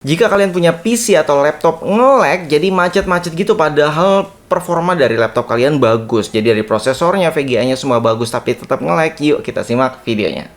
Jika kalian punya PC atau laptop nge-lag, jadi macet-macet gitu padahal performa dari laptop kalian bagus. Jadi dari prosesornya, VGA-nya semua bagus tapi tetap nge-lag, yuk kita simak videonya.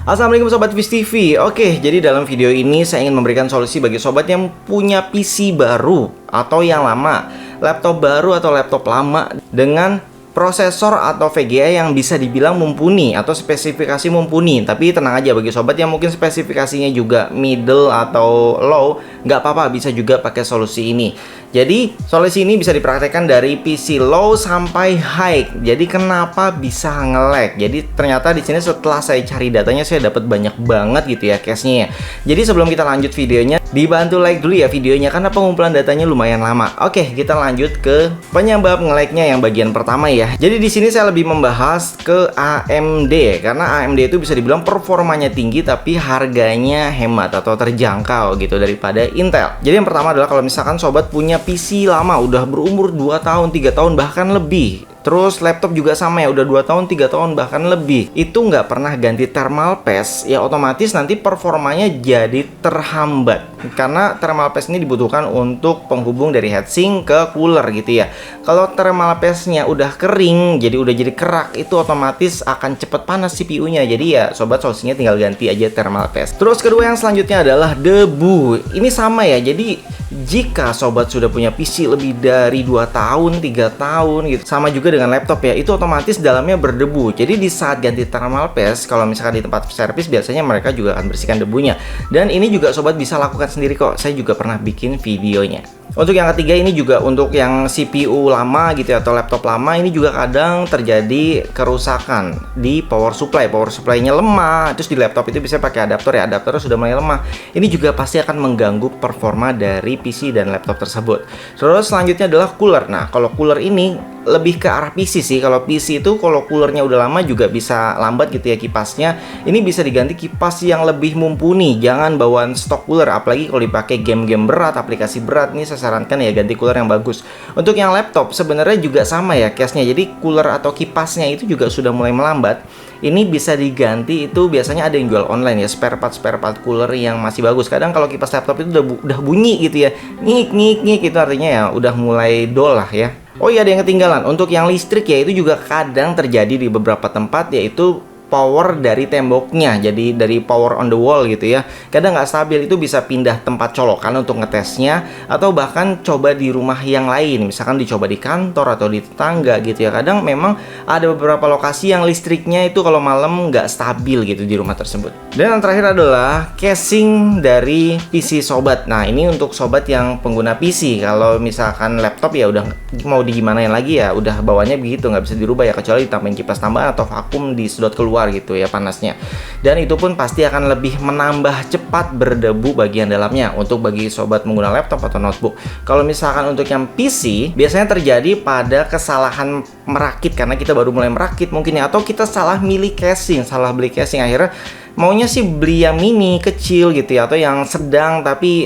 Assalamualaikum Sobat Viz TV. Oke, jadi dalam video ini saya ingin memberikan solusi bagi sobat yang punya PC baru atau yang lama, laptop baru atau laptop lama dengan prosesor atau VGA yang bisa dibilang mumpuni atau spesifikasi mumpuni. Tapi tenang aja, bagi sobat yang mungkin spesifikasinya juga middle atau low, nggak apa-apa, bisa juga pakai solusi ini. Jadi solusi ini bisa dipraktekkan dari PC low sampai high. Jadi kenapa bisa nge-lag? Jadi ternyata di sini setelah saya cari datanya, saya dapat banyak banget gitu ya case-nya ya. Jadi sebelum kita lanjut videonya, dibantu like dulu ya videonya karena pengumpulan datanya lumayan lama. Oke, kita lanjut ke penyebab nge-lag-nya yang bagian pertama ya. Jadi di sini saya lebih membahas ke AMD karena AMD itu bisa dibilang performanya tinggi tapi harganya hemat atau terjangkau gitu daripada Intel. Jadi yang pertama adalah kalau misalkan sobat punya PC lama, udah berumur 2 tahun, 3 tahun bahkan lebih. Terus laptop juga sama ya, udah 2 tahun, 3 tahun bahkan lebih. Itu nggak pernah ganti thermal paste, ya otomatis nanti performanya jadi terhambat. Karena thermal paste ini dibutuhkan untuk penghubung dari heatsink ke cooler gitu ya. Kalau thermal paste-nya udah kering, jadi udah jadi kerak, itu otomatis akan cepet panas CPU-nya. Jadi ya sobat, solusinya tinggal ganti aja thermal paste. Terus kedua yang selanjutnya adalah debu. Ini sama ya, jadi jika sobat sudah punya PC lebih dari 2 tahun, 3 tahun gitu, sama juga dengan laptop ya, itu otomatis dalamnya berdebu. Jadi di saat ganti thermal paste, kalau misalkan di tempat servis, biasanya mereka juga akan bersihkan debunya. Dan ini juga sobat bisa lakukan sendiri kok, saya juga pernah bikin videonya. Untuk yang ketiga ini juga untuk yang CPU lama gitu ya, atau laptop lama, ini juga kadang terjadi kerusakan di power supply. Power supply-nya lemah, terus di laptop itu bisa pakai adaptor ya, adaptornya sudah mulai lemah. Ini juga pasti akan mengganggu performa dari PC dan laptop tersebut. Terus selanjutnya adalah cooler. Nah, kalau cooler ini lebih ke arah PC sih. Kalau PC itu kalau coolernya udah lama juga bisa lambat gitu ya kipasnya. Ini bisa diganti kipas yang lebih mumpuni. Jangan bawaan stok cooler, apalagi kalau dipakai game-game berat, aplikasi berat. Ini saya sarankan ya ganti cooler yang bagus. Untuk yang laptop sebenarnya juga sama ya case-nya. Jadi cooler atau kipasnya itu juga sudah mulai melambat. Ini bisa diganti, itu biasanya ada yang jual online ya, spare part cooler yang masih bagus. Kadang kalau kipas laptop itu udah bunyi gitu ya, ngik ngik ngik, itu artinya ya udah mulai dol lah ya. Oh iya, ada yang ketinggalan. Untuk yang listrik ya, itu juga kadang terjadi di beberapa tempat, yaitu power dari temboknya, jadi dari power on the wall gitu ya, kadang nggak stabil. Itu bisa pindah tempat colokan untuk ngetesnya, atau bahkan coba di rumah yang lain, misalkan dicoba di kantor atau di tetangga gitu ya. Kadang memang ada beberapa lokasi yang listriknya itu kalau malam nggak stabil gitu di rumah tersebut. Dan yang terakhir adalah casing dari PC sobat. Nah, ini untuk sobat yang pengguna PC. Kalau misalkan laptop ya udah mau digimanain lagi ya, udah bawanya begitu, nggak bisa dirubah ya, kecuali ditambahin kipas tambahan atau vakum disedot keluar gitu ya panasnya. Dan itu pun pasti akan lebih menambah cepat berdebu bagian dalamnya untuk bagi sobat menggunakan laptop atau notebook. Kalau misalkan untuk yang PC, biasanya terjadi pada kesalahan merakit karena kita baru mulai merakit mungkin ya, atau kita salah milih casing, salah beli casing, akhirnya maunya sih beli yang mini kecil gitu ya, atau yang sedang tapi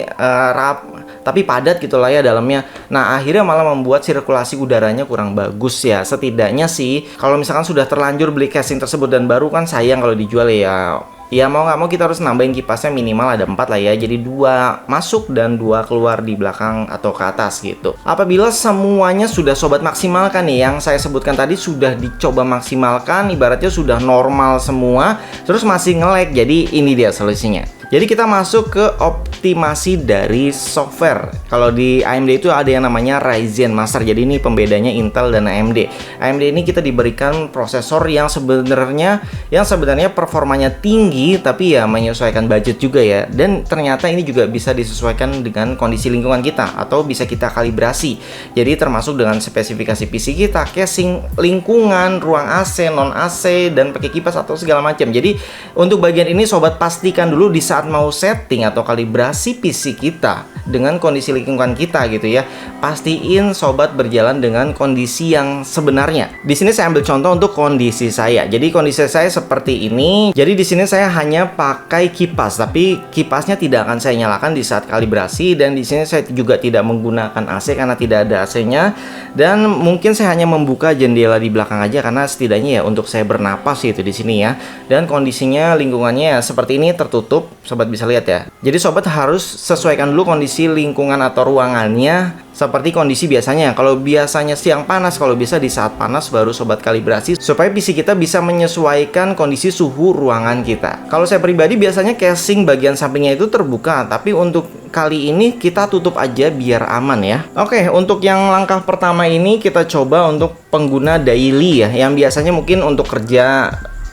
padat gitu lah ya dalamnya. Nah, akhirnya malah membuat sirkulasi udaranya kurang bagus ya. Setidaknya sih kalau misalkan sudah terlanjur beli casing tersebut dan baru, kan sayang kalau dijual ya. Ya mau nggak mau kita harus nambahin kipasnya, minimal ada 4 lah ya. Jadi 2 masuk dan 2 keluar di belakang atau ke atas gitu. Apabila semuanya sudah sobat maksimalkan nih, yang saya sebutkan tadi sudah dicoba maksimalkan, ibaratnya sudah normal semua, terus masih nge-lag, jadi ini dia solusinya. Jadi kita masuk ke optimasi dari software. Kalau di AMD itu ada yang namanya Ryzen Master. Jadi ini pembedanya Intel dan AMD. AMD ini kita diberikan prosesor yang sebenarnya performanya tinggi, tapi ya menyesuaikan budget juga ya. Dan ternyata ini juga bisa disesuaikan dengan kondisi lingkungan kita, atau bisa kita kalibrasi. Jadi termasuk dengan spesifikasi PC kita, casing, lingkungan, ruang AC, non AC, dan pakai kipas atau segala macam. Jadi untuk bagian ini sobat pastikan dulu di saat saat mau setting atau kalibrasi PC kita dengan kondisi lingkungan kita gitu ya, pastiin sobat berjalan dengan kondisi yang sebenarnya. Di sini saya ambil contoh untuk kondisi saya. Jadi kondisi saya seperti ini. Jadi di sini saya hanya pakai kipas, tapi kipasnya tidak akan saya nyalakan di saat kalibrasi, dan di sini saya juga tidak menggunakan AC karena tidak ada AC-nya, dan mungkin saya hanya membuka jendela di belakang aja karena setidaknya ya untuk saya bernapas gitu di sini ya. Dan kondisinya lingkungannya seperti ini, tertutup, sobat bisa lihat ya. Jadi sobat harus sesuaikan dulu kondisi lingkungan atau ruangannya seperti kondisi biasanya. Kalau biasanya siang panas, kalau bisa di saat panas baru sobat kalibrasi supaya PC kita bisa menyesuaikan kondisi suhu ruangan kita. Kalau saya pribadi biasanya casing bagian sampingnya itu terbuka, tapi untuk kali ini kita tutup aja biar aman ya. Oke, untuk yang langkah pertama ini kita coba untuk pengguna daily ya, yang biasanya mungkin untuk kerja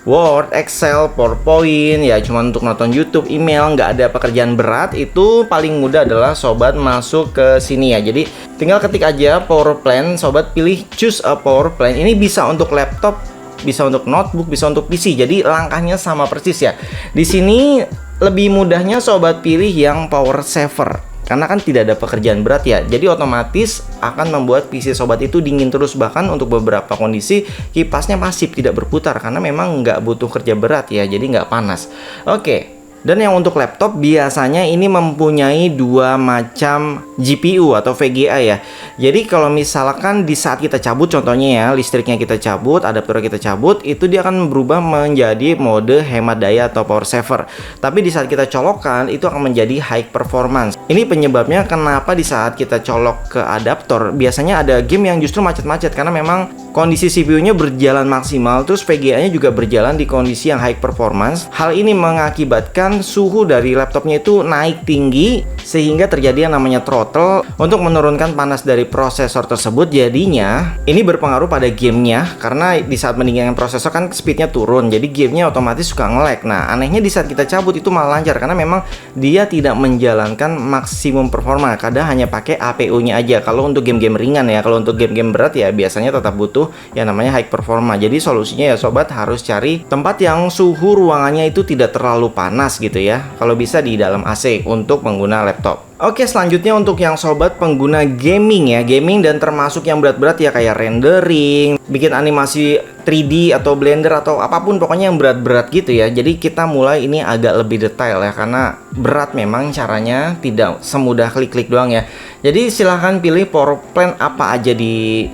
Word, Excel, PowerPoint, ya cuma untuk nonton YouTube, email, nggak ada pekerjaan berat. Itu paling mudah adalah sobat masuk ke sini ya. Jadi tinggal ketik aja power plan, sobat pilih choose a power plan. Ini bisa untuk laptop, bisa untuk notebook, bisa untuk PC. Jadi langkahnya sama persis ya. Di sini lebih mudahnya sobat pilih yang power saver, karena kan tidak ada pekerjaan berat ya. Jadi otomatis akan membuat PC sobat itu dingin terus. Bahkan untuk beberapa kondisi kipasnya pasif, tidak berputar, karena memang nggak butuh kerja berat ya, jadi nggak panas. Oke. Dan yang untuk laptop biasanya ini mempunyai dua macam GPU atau VGA ya. Jadi kalau misalkan di saat kita cabut, contohnya ya, listriknya kita cabut, adaptornya kita cabut, itu dia akan berubah menjadi mode hemat daya atau power saver. Tapi di saat kita colokkan, itu akan menjadi high performance. Ini penyebabnya kenapa di saat kita colok ke adaptor, biasanya ada game yang justru macet-macet, karena memang kondisi CPU-nya berjalan maksimal, terus VGA-nya juga berjalan di kondisi yang high performance. Hal ini mengakibatkan suhu dari laptopnya itu naik tinggi, sehingga terjadi yang namanya throttle untuk menurunkan panas dari prosesor tersebut. Jadinya ini berpengaruh pada gamenya, karena di saat mendinginkan prosesor kan speednya turun, jadi gamenya otomatis suka nge-lag. Nah anehnya di saat kita cabut itu malah lancar, karena memang dia tidak menjalankan maksimum performa, kadang hanya pakai APU-nya aja. Kalau untuk game-game ringan ya, kalau untuk game-game berat ya biasanya tetap butuh yang namanya high performa. Jadi solusinya ya sobat harus cari tempat yang suhu ruangannya itu tidak terlalu panas gitu ya, kalau bisa di dalam AC untuk pengguna laptop. Oke, selanjutnya untuk yang sobat pengguna gaming ya, gaming dan termasuk yang berat-berat ya, kayak rendering, bikin animasi 3D atau Blender atau apapun, pokoknya yang berat-berat gitu ya. Jadi kita mulai ini agak lebih detail ya, karena berat memang caranya tidak semudah klik-klik doang ya. Jadi silahkan pilih power plan apa aja di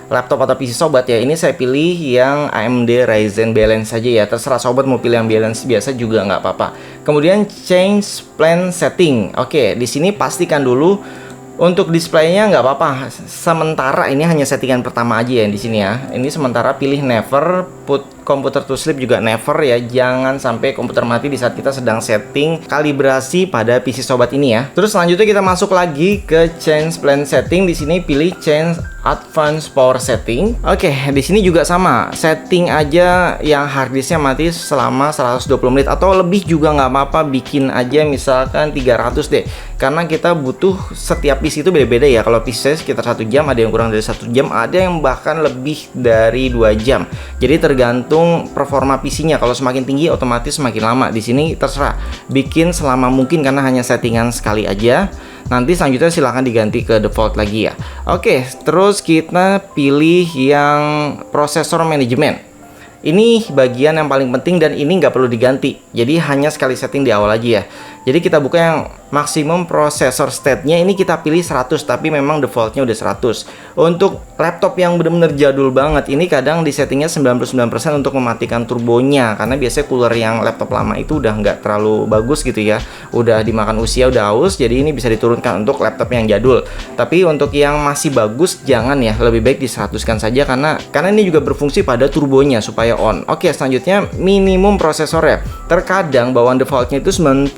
laptop atau PC sobat ya. Ini saya pilih yang AMD Ryzen Balance saja ya. Terserah sobat mau pilih yang balance biasa juga nggak apa-apa. Kemudian change plan setting. Oke, di sini pastikan dulu untuk displaynya nggak apa-apa. Sementara ini hanya settingan pertama aja ya di sini ya. Ini sementara pilih never, put computer to sleep juga never ya. Jangan sampai komputer mati di saat kita sedang setting kalibrasi pada PC sobat ini ya. Terus selanjutnya kita masuk lagi ke change plan setting. Di sini pilih change advanced power setting. Oke, di sini juga sama. Setting aja yang harddisknya mati selama 120 menit atau lebih juga nggak apa-apa. Bikin aja misalkan 300 deh. Karena kita butuh, setiap PC itu beda-beda ya. Kalau PC saya sekitar 1 jam, ada yang kurang dari 1 jam, ada yang bahkan lebih dari 2 jam. Jadi tergantung performa PC-nya. Kalau semakin tinggi otomatis semakin lama. Di sini terserah. Bikin selama mungkin karena hanya settingan sekali aja. Nanti selanjutnya silahkan diganti ke default lagi ya. Oke, terus kita pilih yang prosesor manajemen. Ini bagian yang paling penting dan ini nggak perlu diganti. Jadi hanya sekali setting di awal aja ya. Jadi kita buka yang maksimum processor state-nya, ini kita pilih 100, tapi memang defaultnya udah 100. Untuk laptop yang benar-benar jadul banget, ini kadang di settingnya 99% untuk mematikan turbonya, karena biasanya cooler yang laptop lama itu udah nggak terlalu bagus gitu ya, udah dimakan usia, udah haus, jadi ini bisa diturunkan untuk laptop yang jadul. Tapi untuk yang masih bagus jangan ya, lebih baik di 100-kan saja, karena ini juga berfungsi pada turbonya supaya on. Oke, selanjutnya minimum prosesor ya. Terkadang bawaan defaultnya itu 90%,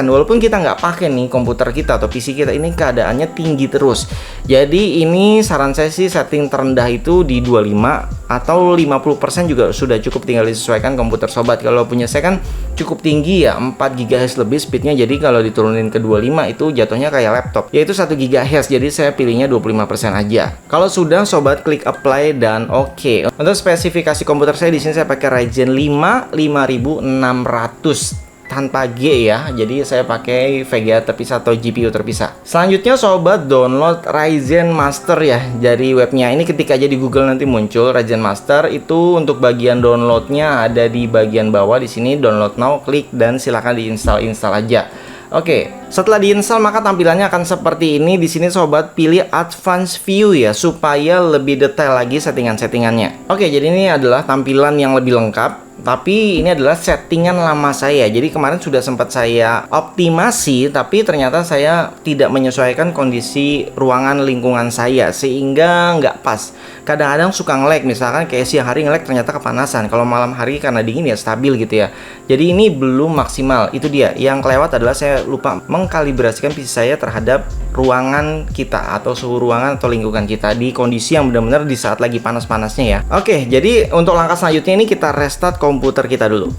walaupun kita nggak pakai nih komputer kita atau PC kita, ini keadaannya tinggi terus. Jadi ini saran saya sih setting terendah itu di 25 atau 50% juga sudah cukup, tinggal disesuaikan komputer sobat. Kalau punya saya kan cukup tinggi ya, 4 GHz lebih speednya, jadi kalau diturunin ke 25 itu jatuhnya kayak laptop, yaitu 1 GHz, jadi saya pilihnya 25% aja. Kalau sudah sobat klik apply dan oke. Untuk spesifikasi komputer saya di sini saya pakai Ryzen 5 5600 tanpa G ya. Jadi saya pakai VGA terpisah atau GPU terpisah. Selanjutnya sobat download Ryzen Master ya dari webnya. Ini ketik aja di Google nanti muncul Ryzen Master. Itu untuk bagian downloadnya ada di bagian bawah di sini, download now, klik dan silakan diinstal aja. Oke, setelah diinstal maka tampilannya akan seperti ini. Di sini sobat pilih Advanced View ya supaya lebih detail lagi settingan-settingannya. Oke, jadi ini adalah tampilan yang lebih lengkap. Tapi ini adalah settingan lama saya. Jadi kemarin sudah sempat saya optimasi, tapi ternyata saya tidak menyesuaikan kondisi ruangan lingkungan saya sehingga nggak pas. Kadang-kadang suka nge-lag, misalkan kayak siang hari nge-lag ternyata kepanasan. Kalau malam hari karena dingin ya stabil gitu ya. Jadi ini belum maksimal. Itu dia. Yang kelewat adalah saya lupa mengkalibrasikan PC saya terhadap ruangan kita atau suhu ruangan atau lingkungan kita di kondisi yang benar-benar di saat lagi panas-panasnya ya. Oke, jadi untuk langkah selanjutnya ini kita restart komputer kita dulu.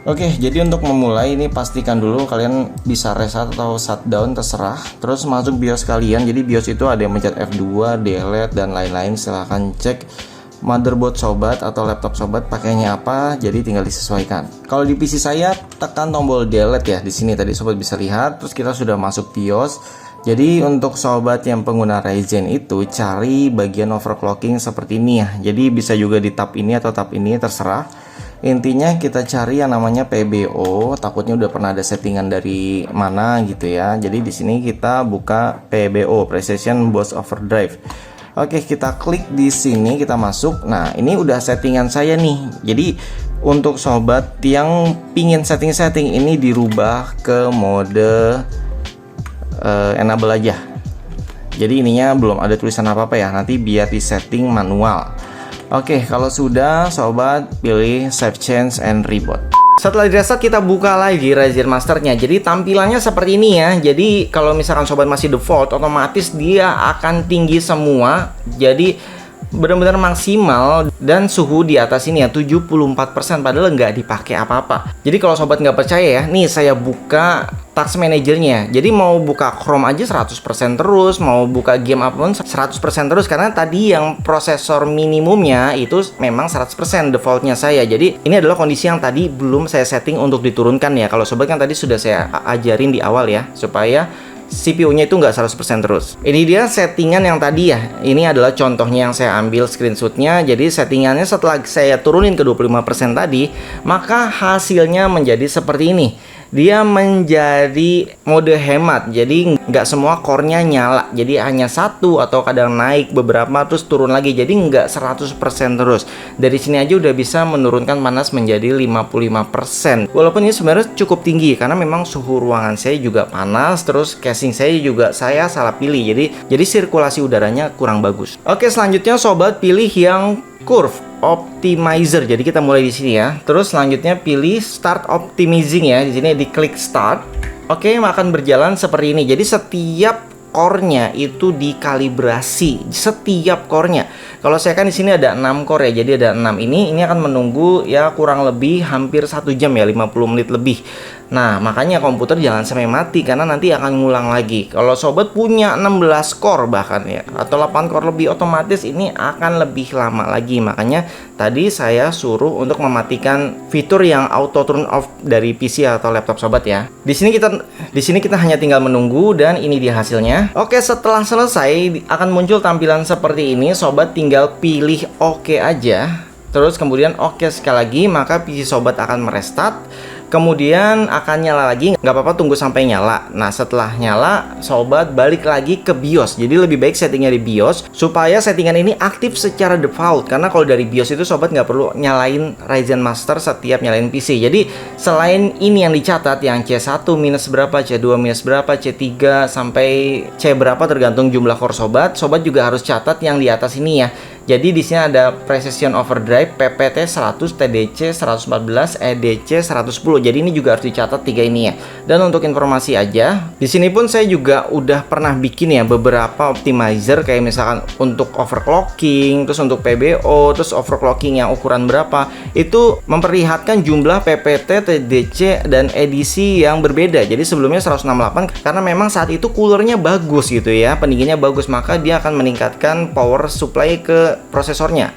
Oke, jadi untuk memulai ini pastikan dulu kalian bisa reset atau shutdown terserah. Terus masuk BIOS kalian. Jadi BIOS itu ada yang mencet F2, delete dan lain-lain. Silahkan cek motherboard sobat atau laptop sobat pakainya apa. Jadi tinggal disesuaikan. Kalau di PC saya tekan tombol delete ya di sini tadi sobat bisa lihat. Terus kita sudah masuk BIOS. Jadi untuk sobat yang pengguna Ryzen itu cari bagian overclocking seperti ini ya. Jadi bisa juga di tab ini atau tab ini terserah. Intinya kita cari yang namanya PBO. Takutnya udah pernah ada settingan dari mana gitu ya. Jadi di sini kita buka PBO, Precision Boost Overdrive. Oke, kita klik di sini, kita masuk. Nah, ini udah settingan saya nih. Jadi untuk sobat yang pingin setting-setting ini dirubah ke mode enable aja. Jadi ininya belum ada tulisan apa-apa ya. Nanti biar di setting manual. Oke, kalau sudah sobat pilih save change and reboot. Setelah di reset kita buka lagi Ryzen Masternya. Jadi tampilannya seperti ini ya. Jadi kalau misalkan sobat masih default, otomatis dia akan tinggi semua. Jadi benar-benar maksimal dan suhu di atas ini ya 74% padahal nggak dipakai apa-apa. Jadi kalau sobat nggak percaya ya, nih saya buka Task Managernya. Jadi mau buka Chrome aja 100% terus, mau buka game apapun 100% terus karena tadi yang prosesor minimumnya itu memang 100% defaultnya saya. Jadi ini adalah kondisi yang tadi belum saya setting untuk diturunkan ya. Kalau sobat kan tadi sudah saya ajarin di awal ya supaya CPU-nya itu nggak 100% terus. Ini dia settingan yang tadi ya. Ini adalah contohnya yang saya ambil screenshotnya. Jadi settingannya setelah saya turunin ke 25% tadi, maka hasilnya menjadi seperti ini. Dia menjadi mode hemat. Jadi nggak semua core-nya nyala. Jadi hanya satu atau kadang naik beberapa terus turun lagi. Jadi nggak 100% terus. Dari sini aja udah bisa menurunkan panas menjadi 55%. Walaupun ini sebenarnya cukup tinggi karena memang suhu ruangan saya juga panas, terus casing saya juga saya salah pilih. Jadi sirkulasi udaranya kurang bagus. Oke, selanjutnya sobat pilih yang Curve Optimizer. Jadi kita mulai di sini ya. Terus selanjutnya pilih Start Optimizing ya. Di sini diklik Start. Oke, akan berjalan seperti ini. Jadi setiap core-nya itu dikalibrasi. Setiap core-nya. Kalau saya kan di sini ada 6 core ya. Jadi ada 6 ini akan menunggu ya kurang lebih hampir 1 jam ya, 50 menit lebih. Nah, makanya komputer jangan sampai mati karena nanti akan ngulang lagi. Kalau sobat punya 16 core bahkan ya atau 8 core lebih, otomatis ini akan lebih lama lagi. Makanya tadi saya suruh untuk mematikan fitur yang auto turn off dari PC atau laptop sobat ya. Di sini kita hanya tinggal menunggu dan ini dia hasilnya. Oke, setelah selesai akan muncul tampilan seperti ini. Sobat tinggal pilih oke aja. Terus kemudian oke sekali lagi, maka PC sobat akan merestart. Kemudian akan nyala lagi, nggak apa-apa tunggu sampai nyala. Nah setelah nyala, sobat balik lagi ke BIOS. Jadi lebih baik settingnya di BIOS supaya settingan ini aktif secara default. Karena kalau dari BIOS itu sobat nggak perlu nyalain Ryzen Master setiap nyalain PC. Jadi selain ini yang dicatat, yang C1 minus berapa, C2 minus berapa, C3 sampai C berapa tergantung jumlah core sobat. Sobat juga harus catat yang di atas ini ya. Jadi di sini ada Precision Overdrive, PPT 100, TDC 114, EDC 110. Jadi ini juga harus dicatat 3 ini ya. Dan untuk informasi aja, di sini pun saya juga udah pernah bikin ya beberapa optimizer kayak misalkan untuk overclocking, terus untuk PBO, terus overclocking yang ukuran berapa. Itu memperlihatkan jumlah PPT, TDC dan edisi yang berbeda. Jadi sebelumnya 168 karena memang saat itu coolernya bagus gitu ya, pendinginnya bagus, maka dia akan meningkatkan power supply ke prosesornya.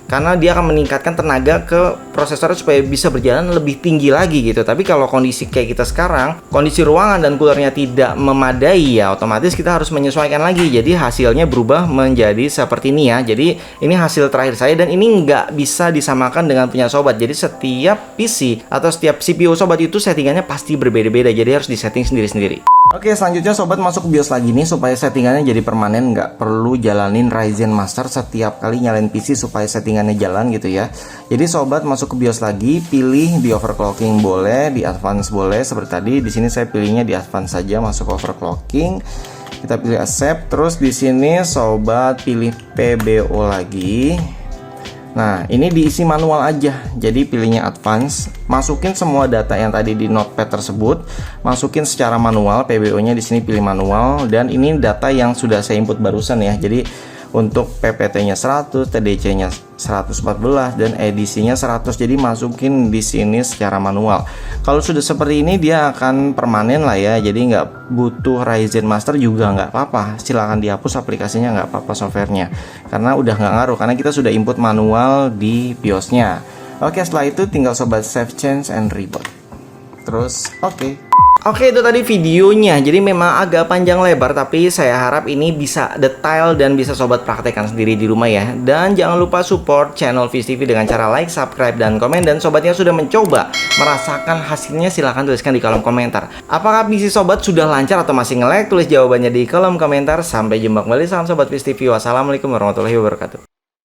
karena dia akan meningkatkan tenaga ke prosesor supaya bisa berjalan lebih tinggi lagi gitu. Tapi kalau kondisi kayak kita sekarang, kondisi ruangan dan coolernya tidak memadai, ya otomatis kita harus menyesuaikan lagi. Jadi hasilnya berubah menjadi seperti ini ya. Jadi ini hasil terakhir saya, dan ini nggak bisa disamakan dengan punya sobat. Jadi setiap PC atau setiap CPU sobat itu settingannya pasti berbeda-beda, jadi harus disetting sendiri-sendiri. Oke, selanjutnya sobat masuk ke BIOS lagi nih, supaya settingannya jadi permanen, nggak perlu jalanin Ryzen Master setiap kali nyalain PC supaya settingannya jalan gitu ya. Jadi sobat masuk ke BIOS lagi, pilih di overclocking boleh, di advance boleh seperti tadi. Di sini saya pilihnya di advance saja, masuk overclocking. Kita pilih accept, terus di sini sobat pilih PBO lagi. Nah, ini diisi manual aja. Jadi pilihnya advance, masukin semua data yang tadi di notepad tersebut, masukin secara manual. PBO-nya di sini pilih manual, dan ini data yang sudah saya input barusan ya. Jadi untuk PPT-nya 100, TDC-nya 114, dan edisinya 100. Jadi masukin di sini secara manual. Kalau sudah seperti ini dia akan permanen lah ya. Jadi nggak butuh Ryzen Master juga nggak apa-apa. Silahkan dihapus aplikasinya, nggak apa-apa softwarenya. Karena udah nggak ngaruh, karena kita sudah input manual di BIOS-nya. Oke, setelah itu tinggal sobat save change and reboot. Terus Oke, itu tadi videonya. Jadi memang agak panjang lebar, tapi saya harap ini bisa detail dan bisa sobat praktekkan sendiri di rumah ya. Dan jangan lupa support channel Viz TV dengan cara like, subscribe, dan komen. Dan sobat yang sudah mencoba merasakan hasilnya silahkan tuliskan di kolom komentar. Apakah PC sobat sudah lancar atau masih nge-lag? Tulis jawabannya di kolom komentar. Sampai jumpa kembali, salam sobat Viz TV. Wassalamualaikum warahmatullahi wabarakatuh.